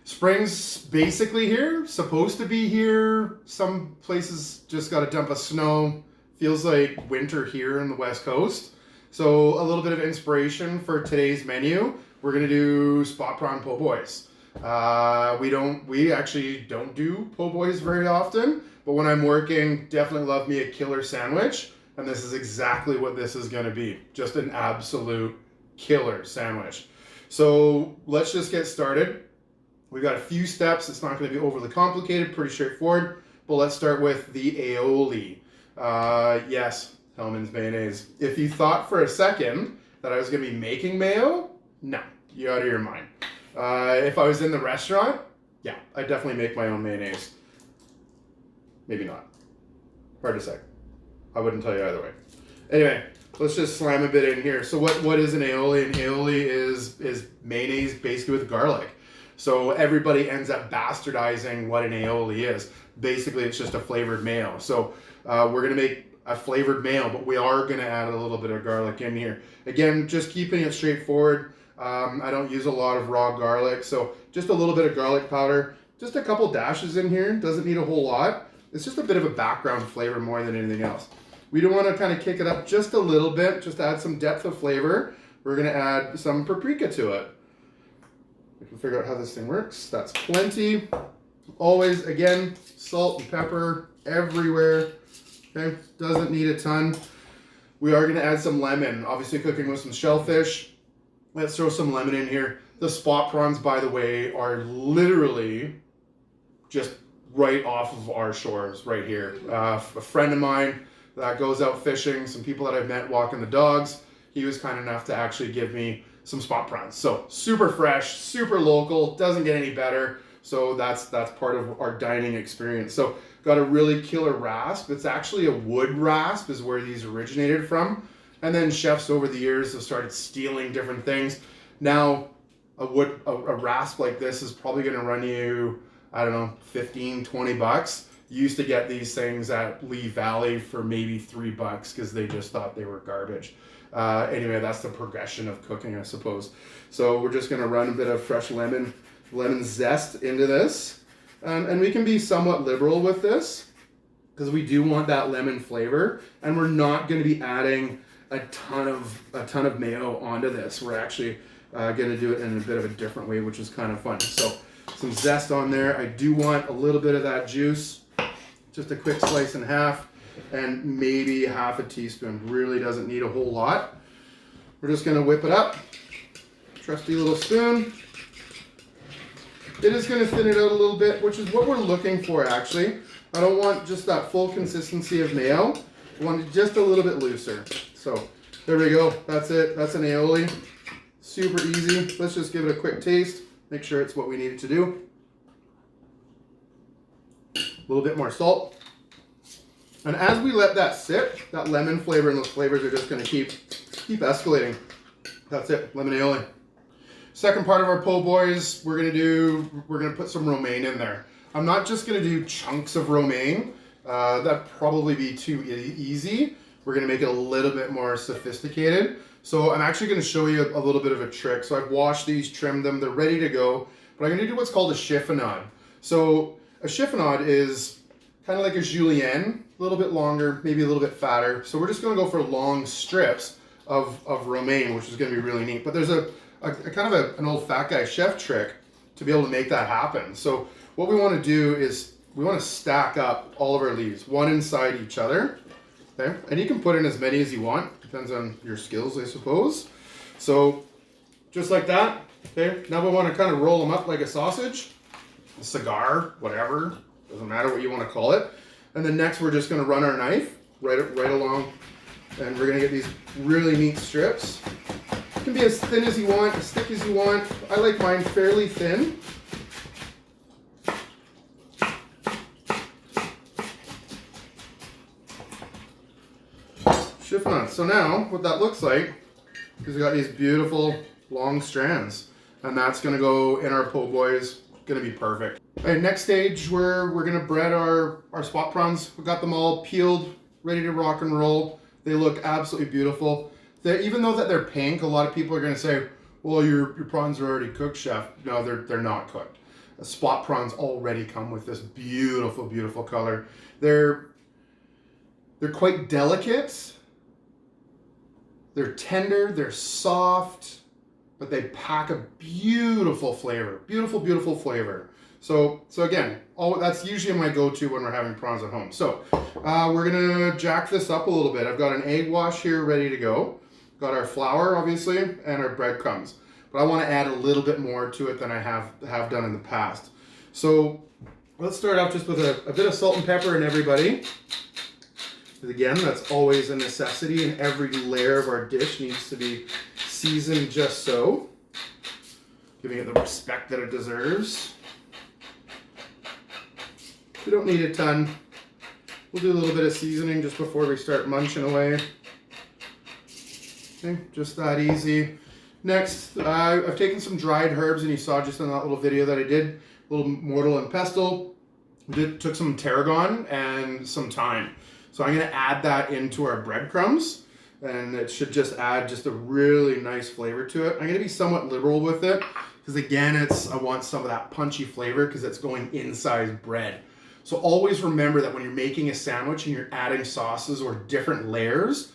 Spring's basically here, supposed to be here. Some places just got a dump of snow. Feels like winter here in the West Coast. So a little bit of inspiration for today's menu. We're gonna do spot prawn po' boys. We actually don't do po' boys very often, but when I'm working, definitely love me a killer sandwich. And this is exactly what this is gonna be. Just an absolute killer sandwich. So let's just get started. We've got a few steps. It's not going to be overly complicated, pretty straightforward. But let's start with the aioli. Yes, Hellmann's mayonnaise. If you thought for a second that I was going to be making mayo, no, you're out of your mind. If I was in the restaurant, yeah, I'd definitely make my own mayonnaise. Maybe not. Hard to say. I wouldn't tell you either way. Anyway, let's just slam a bit in here. So what is an aioli? An aioli is mayonnaise basically with garlic. So everybody ends up bastardizing what an aioli is. Basically, it's just a flavored mayo. So we're gonna make a flavored mayo, but we are gonna add a little bit of garlic in here. Again, just keeping it straightforward. I don't use a lot of raw garlic, so just a little bit of garlic powder. Just a couple dashes in here, doesn't need a whole lot. It's just a bit of a background flavor more than anything else. We do wanna kind of kick it up just a little bit, just to add some depth of flavor. We're gonna add some paprika to it. We can figure out how this thing works. That's plenty. Always, again, salt and pepper everywhere. Okay, doesn't need a ton. We are gonna add some lemon. Obviously cooking with some shellfish. Let's throw some lemon in here. The spot prawns, by the way, are literally just right off of our shores right here. A friend of mine that goes out fishing, some people that I've met walking the dogs, he was kind enough to actually give me some spot prawns. So super fresh, super local, doesn't get any better. So that's part of our dining experience. So got a really killer rasp. It's actually a wood rasp is where these originated from. And then chefs over the years have started stealing different things. Now a rasp like this is probably gonna run you, I don't know, 15, 20 bucks. You used to get these things at Lee Valley for maybe $3 because they just thought they were garbage. Anyway, that's the progression of cooking, I suppose. So we're just gonna run a bit of fresh lemon zest into this. And we can be somewhat liberal with this because we do want that lemon flavor, and we're not gonna be adding a ton of mayo onto this. We're actually gonna do it in a bit of a different way, which is kind of fun. So some zest on there. I do want a little bit of that juice, just a quick slice in half. And maybe half a teaspoon. Really doesn't need a whole lot. We're just gonna whip it up. Trusty little spoon. It is gonna thin it out a little bit, which is what we're looking for actually. I don't want just that full consistency of mayo. I want it just a little bit looser. So there we go, that's it. That's an aioli. Super easy. Let's just give it a quick taste. Make sure it's what we need it to do. A little bit more salt. And as we let that sit, that lemon flavor and those flavors are just gonna keep escalating. That's it, lemon aioli. Second part of our po' boys, we're gonna put some romaine in there. I'm not just gonna do chunks of romaine. That'd probably be too easy. We're gonna make it a little bit more sophisticated. So I'm actually gonna show you a little bit of a trick. So I've washed these, trimmed them, they're ready to go. But I'm gonna do what's called a chiffonade. So a chiffonade is kind of like a julienne, a little bit longer, maybe a little bit fatter. So we're just gonna go for long strips of romaine, which is gonna be really neat. But there's a kind of an old fat guy chef trick to be able to make that happen. So what we wanna do is we wanna stack up all of our leaves, one inside each other, okay? And you can put in as many as you want, depends on your skills, I suppose. So just like that, okay? Now we wanna kind of roll them up like a sausage, a cigar, whatever. Doesn't matter what you want to call it. And then next we're just going to run our knife right along, and we're going to get these really neat strips. It can be as thin as you want, as thick as you want. I like mine fairly thin. Chiffonade. So now what that looks like is we got these beautiful long strands, and that's going to go in our po' boys. Going to be perfect. All right, next stage, we're going to bread our spot prawns. We've got them all peeled, ready to rock and roll. They look absolutely beautiful. Even though that they're pink, a lot of people are going to say, well, your prawns are already cooked, chef. No, they're not cooked. Spot prawns already come with this beautiful, beautiful color. They're quite delicate. They're tender, they're soft, but they pack a beautiful flavor. Beautiful, beautiful flavor. So again, that's usually my go-to when we're having prawns at home. So we're gonna jack this up a little bit. I've got an egg wash here ready to go. Got our flour, obviously, and our breadcrumbs. But I want to add a little bit more to it than I have done in the past. So let's start off just with a bit of salt and pepper in everybody. Because again, that's always a necessity, and every layer of our dish needs to be seasoned just so. Giving it the respect that it deserves. We don't need a ton. We'll do a little bit of seasoning just before we start munching away. Okay, just that easy. Next, I've taken some dried herbs, and you saw just in that little video that I did, a little mortar and pestle. Took some tarragon and some thyme. So I'm going to add that into our breadcrumbs, and it should just add just a really nice flavor to it. I'm going to be somewhat liberal with it, because again, I want some of that punchy flavor because it's going inside bread. So always remember that when you're making a sandwich and you're adding sauces or different layers,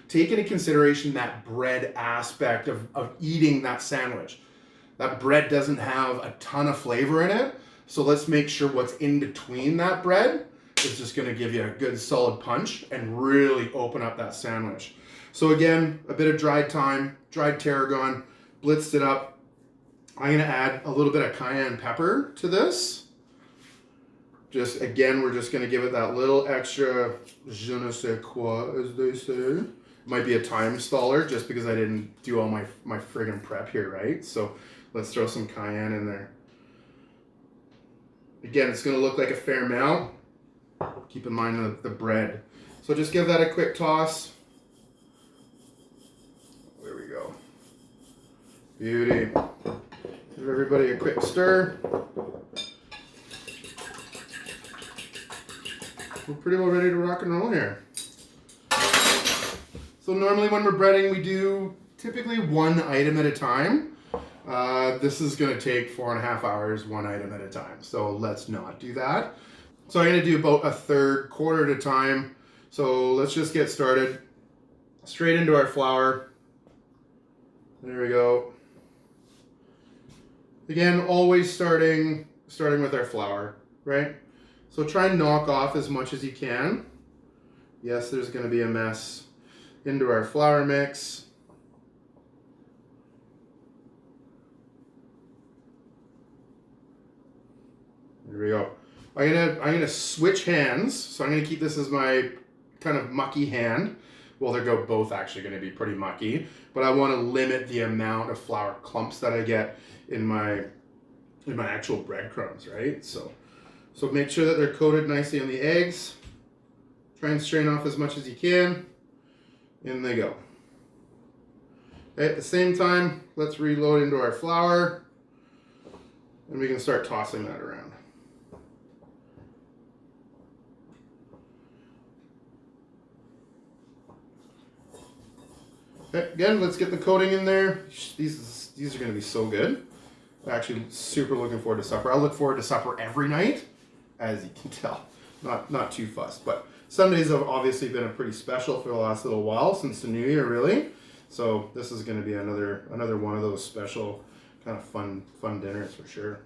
take into consideration that bread aspect of eating that sandwich. That bread doesn't have a ton of flavor in it, so let's make sure what's in between that bread is just going to give you a good solid punch and really open up that sandwich. So again, a bit of dried thyme, dried tarragon, blitzed it up. I'm going to add a little bit of cayenne pepper to this. Just again, we're just going to give it that little extra je ne sais quoi, as they say. Might be a time staller just because I didn't do all my friggin' prep here, right? So let's throw some cayenne in there. Again, it's going to look like a fair amount. Keep in mind the bread. So just give that a quick toss. There we go. Beauty. Give everybody a quick stir. We're pretty well ready to rock and roll here. So normally when we're breading, we do typically one item at a time. This is going to take 4.5 hours, one item at a time. So let's not do that. So I'm going to do about a third, quarter at a time. So let's just get started. Straight into our flour. There we go. Again, always starting with our flour, right? So try and knock off as much as you can. Yes, there's going to be a mess. Into our flour mix. There we go. I'm gonna switch hands. So I'm gonna keep this as my kind of mucky hand. Well, they're both actually going to be pretty mucky, but I want to limit the amount of flour clumps that I get in my actual breadcrumbs, right? So make sure that they're coated nicely on the eggs. Try and strain off as much as you can. In they go. Okay, at the same time, let's reload into our flour, and we can start tossing that around. Okay, again, let's get the coating in there. These are going to be so good. I'm actually super looking forward to supper. I look forward to supper every night, as you can tell. Not too fussed, but Sundays have obviously been a pretty special for the last little while, since the new year, really. So this is going to be another one of those special kind of fun dinners for sure.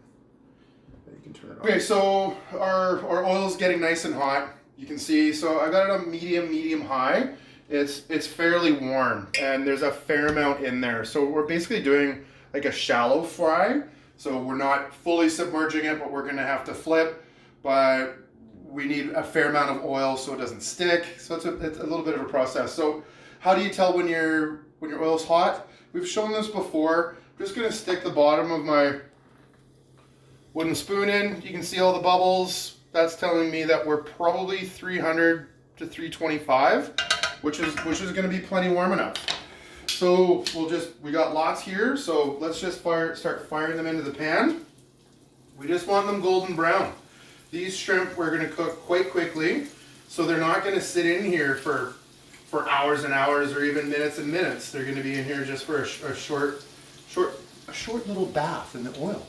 You can turn it on. Okay, so our oil's getting nice and hot. You can see, so I got it on medium high. It's fairly warm, and there's a fair amount in there. So we're basically doing like a shallow fry. So we're not fully submerging it, but we're going to have to flip. But we need a fair amount of oil so it doesn't stick. So it's a little bit of a process. So how do you tell when your oil's hot? We've shown this before. I'm just going to stick the bottom of my wooden spoon in. You can see all the bubbles. That's telling me that we're probably 300 to 325, which is going to be plenty warm enough. So we got lots here. So let's just start firing them into the pan. We just want them golden brown. These shrimp we're going to cook quite quickly, so they're not going to sit in here for hours and hours or even minutes and minutes. They're going to be in here just for a short little bath in the oil.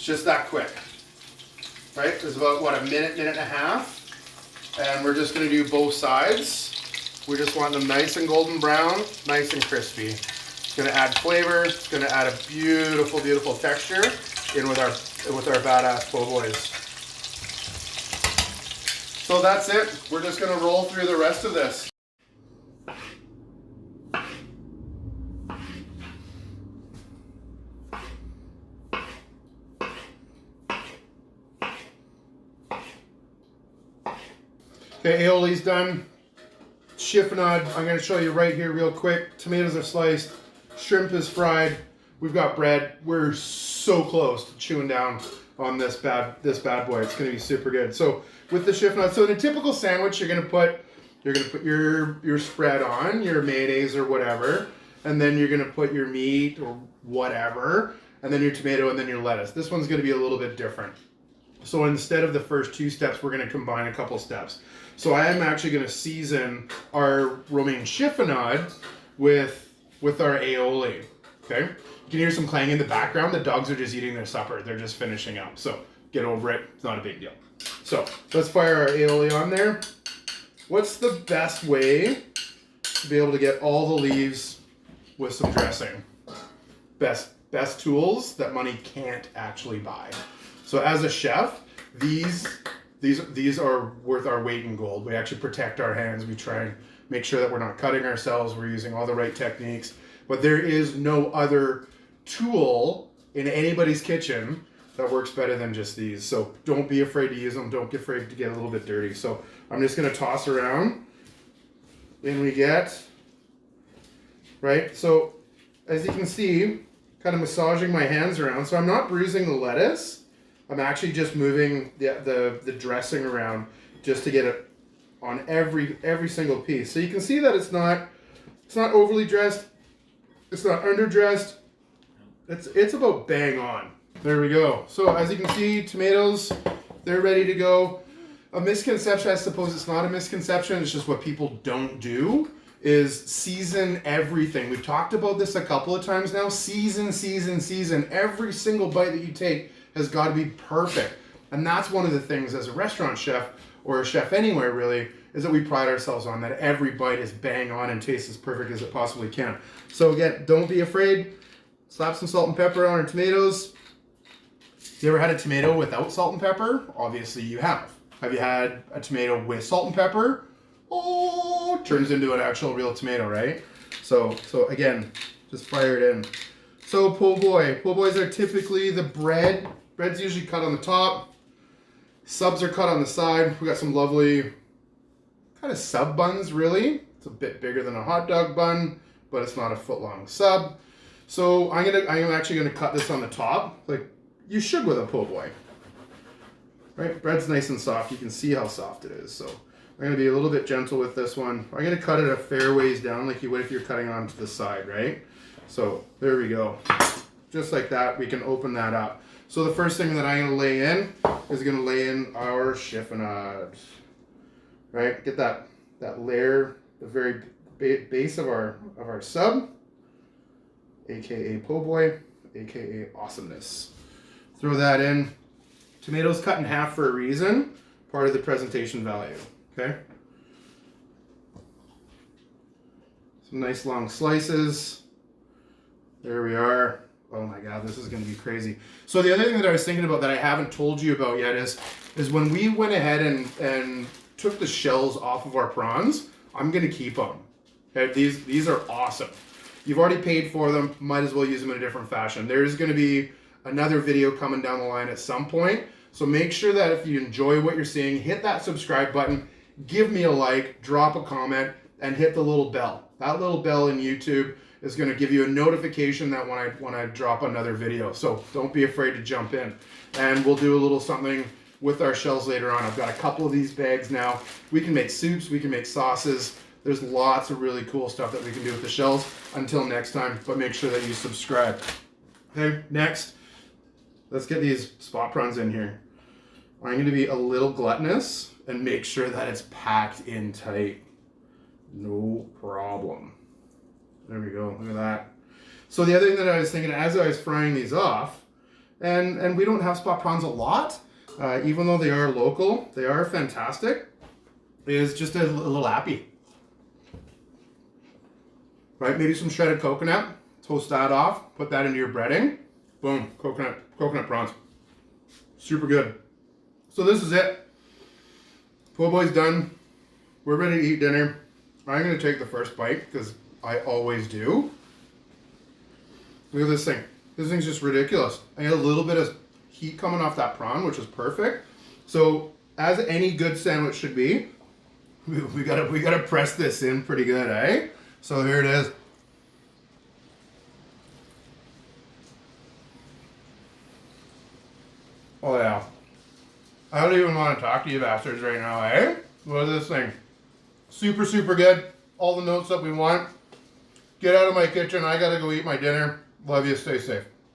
just that quick. Right? It's about, what, a minute, minute and a half. And we're just gonna do both sides. We just want them nice and golden brown, nice and crispy. It's gonna add flavor, it's gonna add a beautiful, beautiful texture in with our badass po' boys. So that's it. We're just gonna roll through the rest of this. Okay, aioli's done. Chiffonade, I'm going to show you right here real quick. Tomatoes are sliced. Shrimp is fried. We've got bread. We're so close to chewing down on this bad boy. It's going to be super good. So with the chiffonade, so in a typical sandwich, you're going to put your spread on, your mayonnaise or whatever, and then you're going to put your meat or whatever, and then your tomato, and then your lettuce. This one's going to be a little bit different. So instead of the first two steps, we're going to combine a couple steps. So I am actually going to season our romaine chiffonade with our aioli. Okay? You can hear some clang in the background. The dogs are just eating their supper. They're just finishing up. So get over it. It's not a big deal. So let's fire our aioli on there. What's the best way to be able to get all the leaves with some dressing? Best tools that money can't actually buy. So as a chef, these are worth our weight in gold. We actually protect our hands. We try and make sure that we're not cutting ourselves. We're using all the right techniques. But there is no other tool in anybody's kitchen that works better than just these. So don't be afraid to use them. Don't be afraid to get a little bit dirty. So I'm just going to toss around. In we get, right? So as you can see, kind of massaging my hands around. So I'm not bruising the lettuce. I'm actually just moving the dressing around just to get it on every single piece. So you can see that it's not overly dressed, it's not underdressed. It's about bang on. There we go. So as you can see, tomatoes, they're ready to go. A misconception, I suppose it's not a misconception, it's just what people don't do, is season everything. We've talked about this a couple of times now. Season. Every single bite that you take has got to be perfect. And that's one of the things as a restaurant chef, or a chef anywhere really, is that we pride ourselves on, that every bite is bang on and tastes as perfect as it possibly can. So again, don't be afraid. Slap some salt and pepper on our tomatoes. You ever had a tomato without salt and pepper? Obviously you have. Have you had a tomato with salt and pepper? Oh, turns into an actual real tomato, right? So again, just fire it in. So po' boy. Po' boys are typically the bread. Bread's usually cut on the top. Subs are cut on the side. We got some lovely kind of sub buns, really. It's a bit bigger than a hot dog bun, but it's not a foot long sub. So I'm actually gonna cut this on the top, like you should with a po' boy. Right? Bread's nice and soft. You can see how soft it is. So I'm gonna be a little bit gentle with this one. I'm gonna cut it a fair ways down, like you would if you're cutting onto the side, right? So there we go. Just like that, we can open that up. So the first thing that I'm going to lay in is going to lay in our chiffonade. Right? Get that layer, the very base of our sub, aka po' boy, aka awesomeness. Throw that in. Tomatoes cut in half for a reason, part of the presentation value. Okay? Some nice long slices. There we are. Oh my God, this is going to be crazy. So the other thing that I was thinking about that I haven't told you about yet is when we went ahead and took the shells off of our prawns, I'm going to keep them. Okay, these are awesome. You've already paid for them. Might as well use them in a different fashion. There's going to be another video coming down the line at some point. So make sure that if you enjoy what you're seeing, hit that subscribe button, give me a like, drop a comment, and hit the little bell. That little bell in YouTube is going to give you a notification that when I drop another video. So don't be afraid to jump in. And we'll do a little something with our shells later on. I've got a couple of these bags now. We can make soups, we can make sauces. There's lots of really cool stuff that we can do with the shells. Until next time, but make sure that you subscribe. Okay, next, let's get these spot prawns in here. I'm going to be a little gluttonous and make sure that it's packed in tight. No problem. There we go, look at that. So the other thing that I was thinking as I was frying these off And we don't have spot prawns a lot, even though they are local. They are fantastic. Is just a little appy. Right, maybe some shredded coconut. Toast that off. Put that into your breading. Boom, coconut prawns. Super good. So this is it. Po' boy's done. We're ready to eat dinner. I'm gonna take the first bite because I always do. Look at this thing. This thing's just ridiculous. I had a little bit of heat coming off that prawn, which is perfect. So as any good sandwich should be, we gotta press this in pretty good, eh? So here it is. Oh yeah. I don't even want to talk to you bastards right now, eh? Look at this thing. Super, super good. All the notes that we want. Get out of my kitchen. I gotta go eat my dinner. Love you. Stay safe.